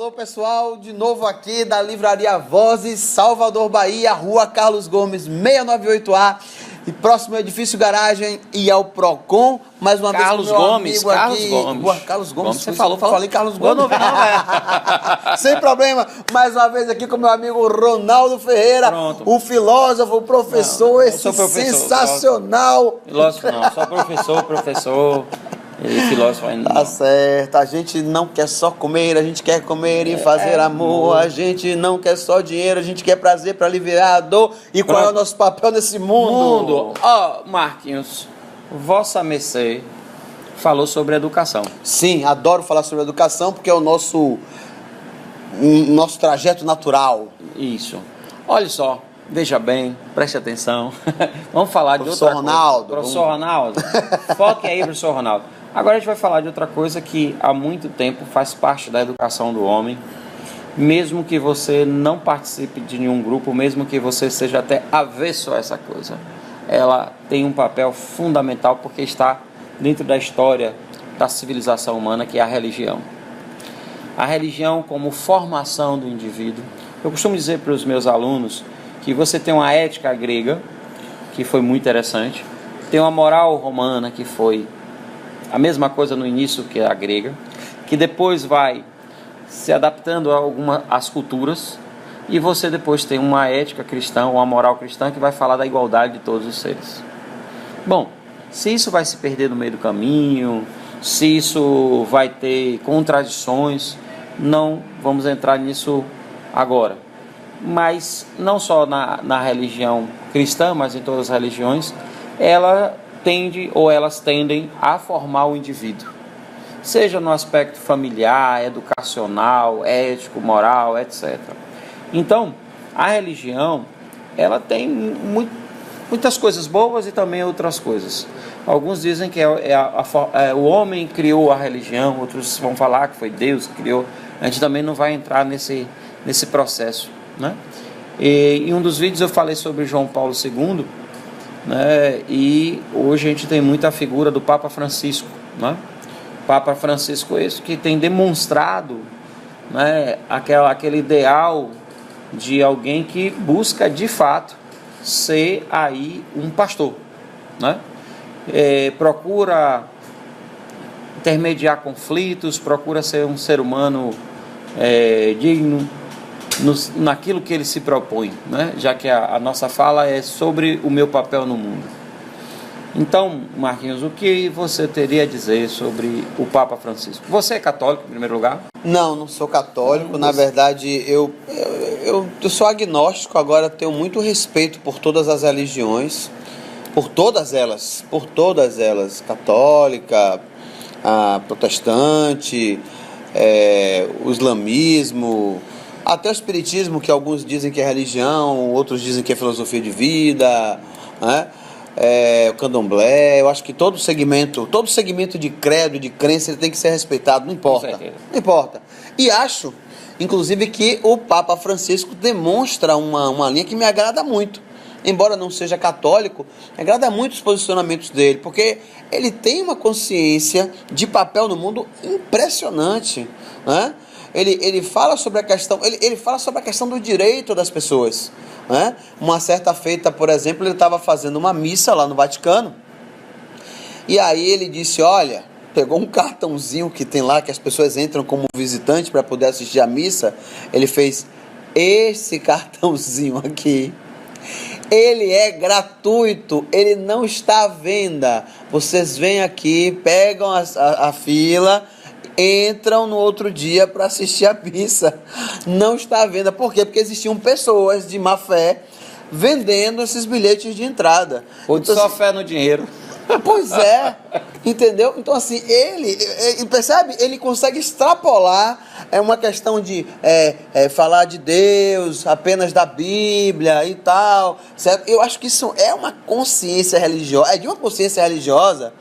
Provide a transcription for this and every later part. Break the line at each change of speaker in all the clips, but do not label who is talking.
Alô pessoal, de novo aqui da Livraria Vozes, Salvador, Bahia, Rua Carlos Gomes, 698A, e próximo ao Edifício Garagem e ao Procon, mais uma
Carlos
vez com meu
Gomes,
amigo
Carlos
aqui.
Gomes.
Boa, Carlos Gomes,
você falou.
Falei Carlos Gomes.
Eu não vi, não, velho.
Sem problema, mais uma vez aqui com meu amigo Ronaldo Ferreira,
Pronto.
O filósofo, o professor,
eu
esse
sou professor,
sensacional.
Filósofo não, só professor e filósofo ainda
Tá
não.
certo, a gente não quer só comer, a gente quer comer e fazer amor. A gente não quer só dinheiro, a gente quer prazer para aliviar a dor. E qual é o nosso papel nesse mundo?
Marquinhos, Vossa Mercê falou sobre educação.
Sim, adoro falar sobre educação porque é o nosso trajeto natural.
Isso. Olha só, veja bem, preste atenção. Vamos falar de outra
Ronaldo,
coisa. Professor Ronaldo, foque aí, professor Ronaldo. Agora a gente vai falar de outra coisa que há muito tempo faz parte da educação do homem. Mesmo que você não participe de nenhum grupo, mesmo que você seja até avesso a essa coisa, ela tem um papel fundamental porque está dentro da história da civilização humana, que é a religião. A religião como formação do indivíduo. Eu costumo dizer para os meus alunos que você tem uma ética grega, que foi muito interessante, tem uma moral romana, que foi a mesma coisa no início que a grega, que depois vai se adaptando às culturas, e você depois tem uma ética cristã, uma moral cristã, que vai falar da igualdade de todos os seres. Bom, se isso vai se perder no meio do caminho, se isso vai ter contradições, não vamos entrar nisso agora. Mas não só na religião cristã, mas em todas as religiões, elas tendem a formar o indivíduo, seja no aspecto familiar, educacional, ético, moral, etc. Então, a religião, ela tem muitas coisas boas e também outras coisas. Alguns dizem que o homem criou a religião, outros vão falar que foi Deus que criou. A gente também não vai entrar nesse processo, né? E em um dos vídeos eu falei sobre João Paulo II, né? E hoje a gente tem muita figura do Papa Francisco, né? Papa Francisco é esse que tem demonstrado, né, aquele ideal de alguém que busca de fato ser aí um pastor, né? Procura intermediar conflitos, procura ser um ser humano digno naquilo que ele se propõe, né? Já que a nossa fala é sobre o meu papel no mundo. Então, Marquinhos, o que você teria a dizer sobre o Papa Francisco? Você é católico, em primeiro lugar?
Não sou católico. Na verdade, eu sou agnóstico. Agora tenho muito respeito por todas as religiões, por todas elas, católica, a protestante, o islamismo, até o espiritismo, que alguns dizem que é religião, outros dizem que é filosofia de vida, né? O candomblé. Eu acho que todo segmento de credo, de crença, ele tem que ser respeitado, não importa. Não importa. E acho, inclusive, que o Papa Francisco demonstra uma linha que me agrada muito. Embora não seja católico, me agrada muito os posicionamentos dele, porque ele tem uma consciência de papel no mundo impressionante, né? Ele fala sobre a questão, ele fala sobre a questão do direito das pessoas, né? Uma certa feita, por exemplo, ele estava fazendo uma missa lá no Vaticano, e aí ele disse, olha, pegou um cartãozinho que tem lá, que as pessoas entram como visitante para poder assistir a missa, ele fez esse cartãozinho aqui, ele é gratuito, ele não está à venda, vocês vêm aqui, pegam a fila, entram no outro dia para assistir a missa. Não está à venda. Por quê? Porque existiam pessoas de má fé vendendo esses bilhetes de entrada.
Ou de só fé no dinheiro.
Pois é, entendeu? Então assim, ele percebe? Ele consegue extrapolar uma questão de falar de Deus, apenas da Bíblia e tal, certo? Eu acho que isso é uma consciência religiosa, é de uma consciência religiosa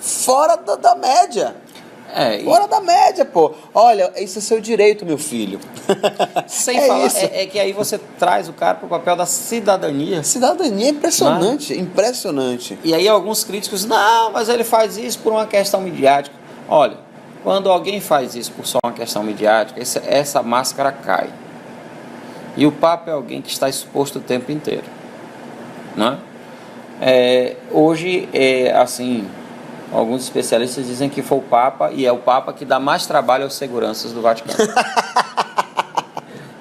fora da média. Fora da média, pô. Olha, isso é seu direito, meu filho.
Sem falar, isso. Que aí você traz o cara para o papel da cidadania.
Cidadania é impressionante, impressionante.
E aí alguns críticos, não, mas ele faz isso por uma questão midiática. Olha, Quando alguém faz isso por só uma questão midiática, essa máscara cai. E o Papa é alguém que está exposto o tempo inteiro, né? Hoje, assim, alguns especialistas dizem que foi o Papa, e é o Papa que dá mais trabalho aos seguranças do Vaticano.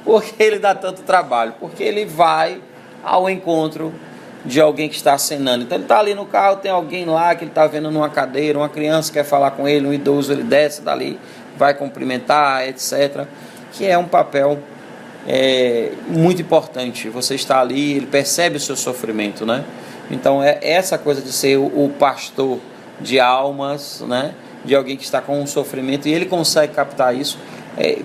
Por que ele dá tanto trabalho? Porque ele vai ao encontro de alguém que está acenando. Então ele está ali no carro, tem alguém lá que ele está vendo numa cadeira, uma criança quer falar com ele, um idoso, ele desce dali, vai cumprimentar, etc. Que é um papel muito importante. Você está ali, ele percebe o seu sofrimento, né? Então essa coisa de ser o pastor de almas, né? De alguém que está com um sofrimento, e ele consegue captar isso,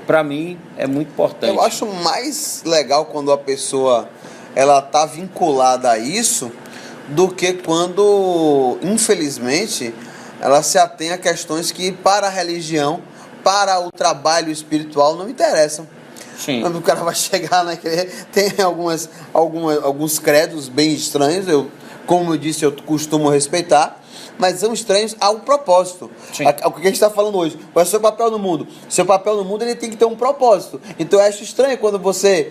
para mim é muito importante.
Eu acho mais legal quando a pessoa ela está vinculada a isso, do que quando, infelizmente, ela se atém a questões que para a religião, para o trabalho espiritual, não interessam.
Sim.
Quando o cara vai chegar na igreja, tem alguns credos bem estranhos, como eu disse, eu costumo respeitar, mas são estranhos ao propósito. O que a gente está falando hoje? Qual é o seu papel no mundo? Seu papel no mundo, ele tem que ter um propósito. Então eu acho estranho quando você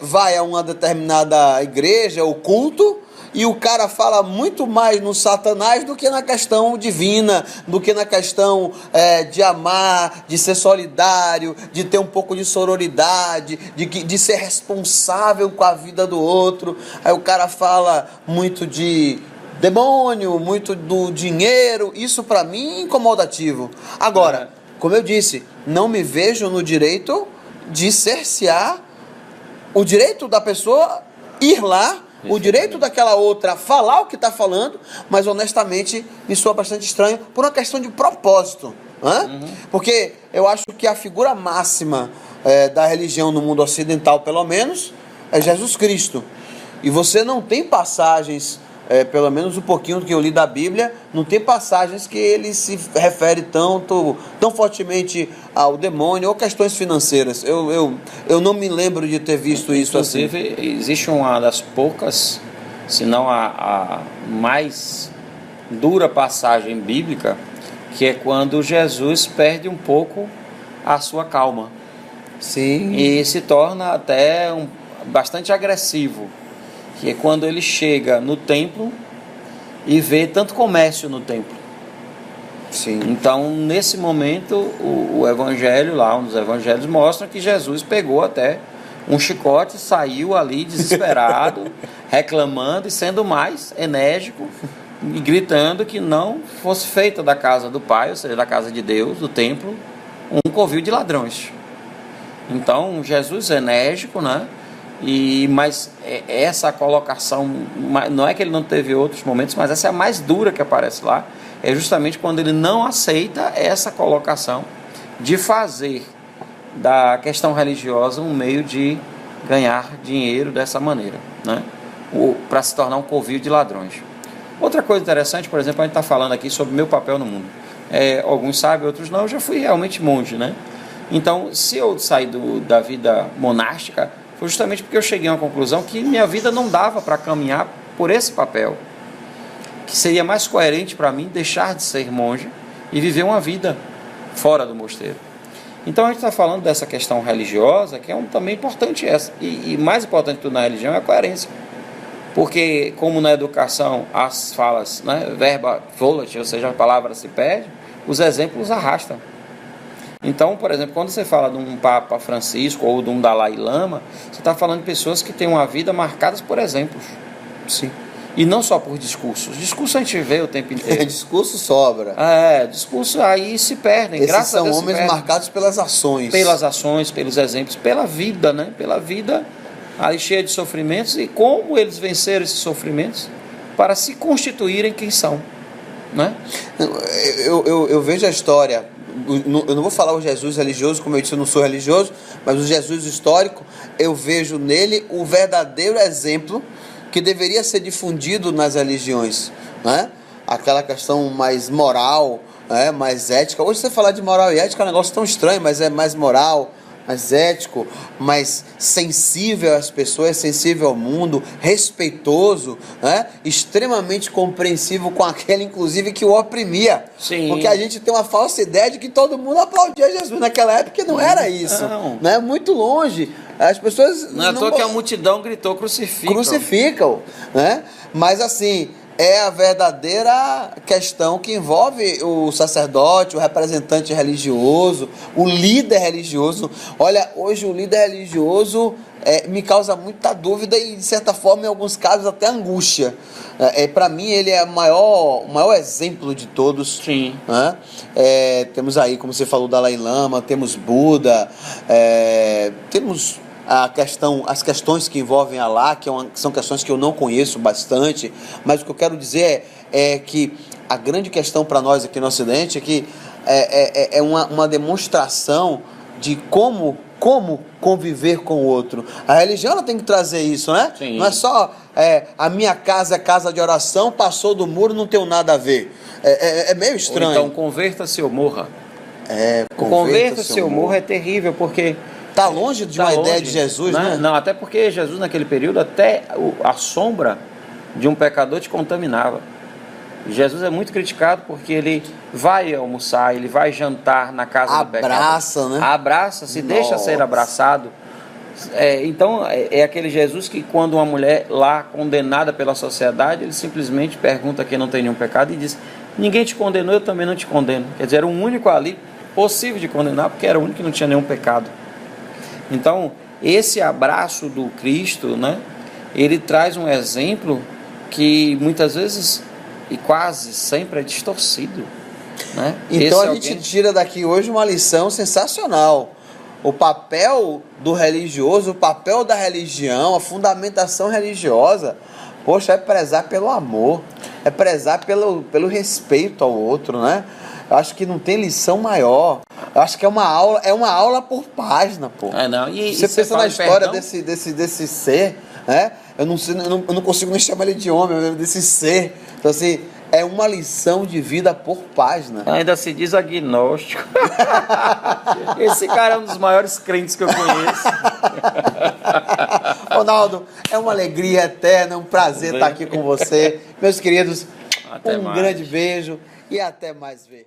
vai a uma determinada igreja ou culto, e o cara fala muito mais no Satanás do que na questão divina, do que na questão de amar, de ser solidário, de ter um pouco de sororidade, de ser responsável com a vida do outro. Aí o cara fala muito de demônio, muito do dinheiro. Isso para mim é incomodativo. Agora, como eu disse, não me vejo no direito de cercear o direito da pessoa ir lá, o direito daquela outra falar o que está falando, mas honestamente me soa bastante estranho por uma questão de propósito. Porque eu acho que a figura máxima da religião no mundo ocidental, pelo menos, é Jesus Cristo. E você não tem passagens, pelo menos um pouquinho que eu li da Bíblia, não tem passagens que ele se refere tão fortemente ao demônio ou questões financeiras. Eu não me lembro de ter visto isso assim.
Inclusive, existe uma das poucas, se não a mais dura passagem bíblica, que é quando Jesus perde um pouco a sua calma.
Sim.
E se torna até bastante agressivo. Que é quando ele chega no templo e vê tanto comércio no templo.
Sim.
Então, nesse momento, o evangelho lá, um dos evangelhos, mostra que Jesus pegou até um chicote, saiu ali desesperado, reclamando e sendo mais enérgico, e gritando que não fosse feita da casa do Pai, ou seja, da casa de Deus, do templo, um covil de ladrões. Então, Jesus enérgico, né? Mas essa colocação, não é que ele não teve outros momentos, mas essa é a mais dura que aparece lá, é justamente quando ele não aceita essa colocação de fazer da questão religiosa um meio de ganhar dinheiro dessa maneira, né? Para se tornar um covil de ladrões. Outra coisa interessante, por exemplo, a gente está falando aqui sobre o meu papel no mundo. Alguns sabem, outros não, eu já fui realmente monge, né? Então, se eu sair da vida monástica, foi justamente porque eu cheguei a uma conclusão que minha vida não dava para caminhar por esse papel, que seria mais coerente para mim deixar de ser monge e viver uma vida fora do mosteiro. Então a gente está falando dessa questão religiosa, que é também importante essa, e mais importante que tudo na religião é a coerência, porque como na educação as falas, né, verba volat, ou seja, a palavra se perde, os exemplos arrastam. Então, por exemplo, quando você fala de um Papa Francisco ou de um Dalai Lama, você está falando de pessoas que têm uma vida marcadas por exemplos.
Sim.
E não só por discursos. Discurso a gente vê o tempo inteiro.
Discurso sobra.
Discurso aí se perdem.
Esses
graças
são
a Deus
homens marcados pelas ações.
Pelas ações, pelos exemplos, pela vida, né? Pela vida aí cheia de sofrimentos, e como eles venceram esses sofrimentos para se constituírem quem são, né?
Eu vejo a história. Eu não vou falar o Jesus religioso, como eu disse, eu não sou religioso, mas o Jesus histórico, eu vejo nele o verdadeiro exemplo que deveria ser difundido nas religiões, né? Aquela questão mais moral, mais ética. Hoje você falar de moral e ética é um negócio tão estranho, mas é mais moral, mais ético, mais sensível às pessoas, sensível ao mundo, respeitoso, né? Extremamente compreensivo com aquele, inclusive, que o oprimia.
Sim.
Porque a gente tem uma falsa ideia de que todo mundo aplaudia Jesus naquela época, não era isso.
Não.
Né? Muito longe. As pessoas...
Não é à toa que a multidão gritou crucificam.
Crucificam, né? Mas assim, é a verdadeira questão que envolve o sacerdote, o representante religioso, o líder religioso. Olha, hoje o líder religioso me causa muita dúvida e, de certa forma, em alguns casos, até angústia. Para mim, ele é o maior exemplo de todos.
Sim.
Né? Temos aí, como você falou, Dalai Lama, temos Buda, temos... as questões que envolvem Allah, que são questões que eu não conheço bastante, mas o que eu quero dizer é que a grande questão para nós aqui no Ocidente é que é uma demonstração de como conviver com o outro. A religião ela tem que trazer isso, né?
Sim.
Não é só a minha casa é casa de oração, passou do muro, não tenho nada a ver. É meio estranho.
Ou então, converta-se ou morra. Converta-se ou morra é terrível, porque...
Está longe de uma ideia de Jesus, né?
Não, até porque Jesus naquele período, até a sombra de um pecador te contaminava. Jesus é muito criticado porque ele vai almoçar, ele vai jantar na casa do pecador.
Abraça, né?
Abraça, se deixa ser abraçado. Então, é aquele Jesus que quando uma mulher lá condenada pela sociedade, ele simplesmente pergunta a quem não tem nenhum pecado e diz: ninguém te condenou, eu também não te condeno. Quer dizer, era o único ali possível de condenar, porque era o único que não tinha nenhum pecado. Então, esse abraço do Cristo, né, ele traz um exemplo que muitas vezes e quase sempre é distorcido. Né?
Então a gente tira daqui hoje uma lição sensacional. O papel do religioso, o papel da religião, a fundamentação religiosa, poxa, é prezar pelo amor, é prezar pelo respeito ao outro, né? Eu acho que não tem lição maior. Eu acho que é uma aula por página, pô.
Não.
Você pensa na história desse ser, né? Eu não consigo nem chamar ele de homem, desse ser. Então, assim, é uma lição de vida por página.
Ainda se diz agnóstico. Esse cara é um dos maiores crentes que eu conheço.
Ronaldo, é uma alegria eterna, um prazer estar aqui com você. Meus queridos,
Até
um
mais.
grande beijo e até mais ver.